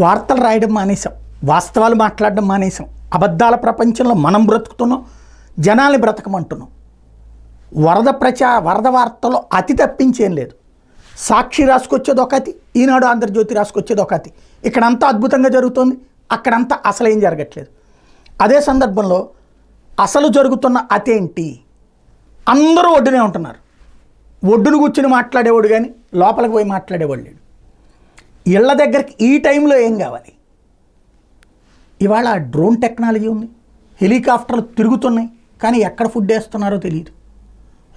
వార్తలు రాయడం మానేసాం, వాస్తవాలు మాట్లాడడం మానేసాం, అబద్ధాల ప్రపంచంలో మనం బ్రతుకుతున్నాం, జనాల్ని బ్రతకమంటున్నాం. వరద వార్తలో అతి తప్పించేం లేదు. సాక్షి రాసుకొచ్చేది ఒక అతి, ఈనాడు ఆంధ్రజ్యోతి రాసుకొచ్చేది ఒక అతి. ఇక్కడంతా అద్భుతంగా జరుగుతుంది, అక్కడంతా అసలేం జరగట్లేదు. అదే సందర్భంలో అసలు జరుగుతున్న అతి ఏంటి? అందరూ ఒడ్డునే ఉంటున్నారు. ఒడ్డును కూర్చుని మాట్లాడేవాడు కానీ లోపలికి పోయి మాట్లాడేవాడు లేడు. ఇళ్ల దగ్గరికి ఈ టైంలో ఏం కావాలి? ఇవాళ డ్రోన్ టెక్నాలజీ ఉంది, హెలికాప్టర్లు తిరుగుతున్నాయి, కానీ ఎక్కడ ఫుడ్ వేస్తున్నారో తెలియదు.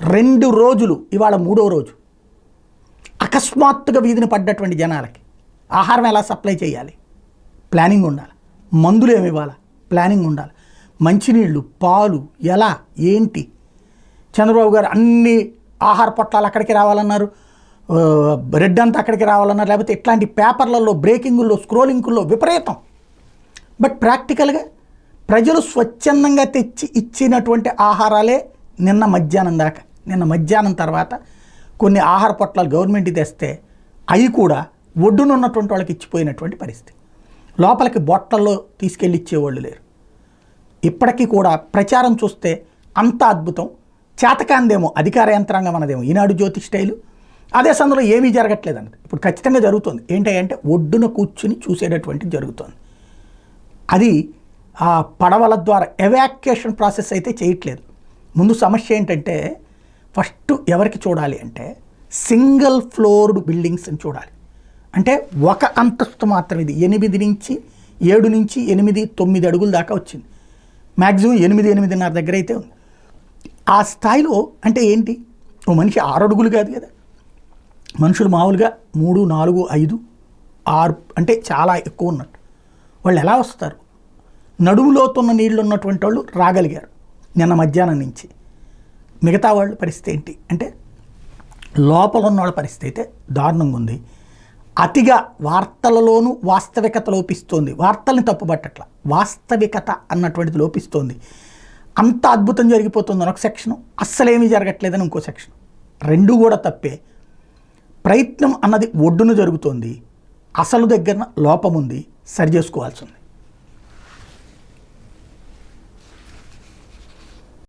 2 రోజులు, ఇవాళ 3వ రోజు అకస్మాత్తుగా వీధిని పడ్డటువంటి జనాలకి ఆహారం ఎలా సప్లై చేయాలి, ప్లానింగ్ ఉండాలి. మందులు ఏమి ఇవ్వాలి, ప్లానింగ్ ఉండాలి. మంచినీళ్ళు, పాలు ఎలా ఏంటి? చంద్రబాబు గారు అన్ని ఆహార పొట్లాలు అక్కడికి రావాలన్నారు, బ్రెడ్ అంతా అక్కడికి రావాలన్నారు, లేకపోతే ఇట్లాంటి పేపర్లలో బ్రేకింగుల్లో స్క్రోలింగుల్లో విపరీతం. బట్ ప్రాక్టికల్గా ప్రజలు స్వచ్ఛందంగా తెచ్చి ఇచ్చినటువంటి ఆహారాలే నిన్న మధ్యాహ్నం తర్వాత కొన్ని ఆహార పొట్లాలు గవర్నమెంట్ తెస్తే అవి కూడా ఒడ్డునున్నటువంటి వాళ్ళకి ఇచ్చిపోయినటువంటి పరిస్థితి. లోపలికి బొట్టల్లో తీసుకెళ్ళి ఇచ్చేవాళ్ళు లేరు. ఇప్పటికీ కూడా ప్రచారం చూస్తే అంత అద్భుతం, చేతకాందేమో అధికార యంత్రాంగం అన్నదేమో ఈనాడు జ్యోతి స్టైలు. అదే సందులో ఏమీ జరగట్లేదు అన్నది ఇప్పుడు ఖచ్చితంగా జరుగుతుంది. ఏంటంటే ఒడ్డున కూర్చుని చూసేటటువంటిది జరుగుతుంది. అది ఆ పడవల ద్వారా ఎవాక్యుయేషన్ ప్రాసెస్ అయితే చేయట్లేదు. ముందు సమస్య ఏంటంటే ఫస్ట్ ఎవరికి చూడాలి అంటే సింగిల్ ఫ్లోర్డ్ బిల్డింగ్స్ అని చూడాలి. అంటే ఒక అంతస్తు మాత్రం, ఇది 8 నుంచి 7 నుంచి 8, 9 అడుగుల దాకా వచ్చింది. మ్యాక్సిమం 8, 8.5 దగ్గర అయితే ఉంది. ఆ స్థాయిలో అంటే ఏంటి, ఓ మనిషి 6 అడుగులు కాదు కదా, మనుషులు మామూలుగా 3, 4, 5, 6 అంటే చాలా ఎక్కువ ఉన్నట్టు. వాళ్ళు ఎలా వస్తారు? నడుములోతున్న నీళ్ళు ఉన్నటువంటి వాళ్ళు రాగలిగారు నిన్న మధ్యాహ్నం నుంచి. మిగతా వాళ్ళ పరిస్థితి ఏంటి అంటే లోపల ఉన్న వాళ్ళ పరిస్థితి అయితే దారుణంగా ఉంది. అతిగా వార్తలలోనూ వాస్తవికత లోపిస్తోంది. వార్తల్ని తప్పుపట్టట్ల, వాస్తవికత అన్నటువంటిది లోపిస్తోంది. అంత అద్భుతం జరిగిపోతుందని ఒక సెక్షను, అస్సలేమీ జరగట్లేదని ఇంకో సెక్షన్. 2 కూడా తప్పే. ప్రయత్నం అన్నది ఒడ్డున జరుగుతోంది, అసలు దగ్గర లోపం ఉంది, సరి చేసుకోవాల్సి ఉంది.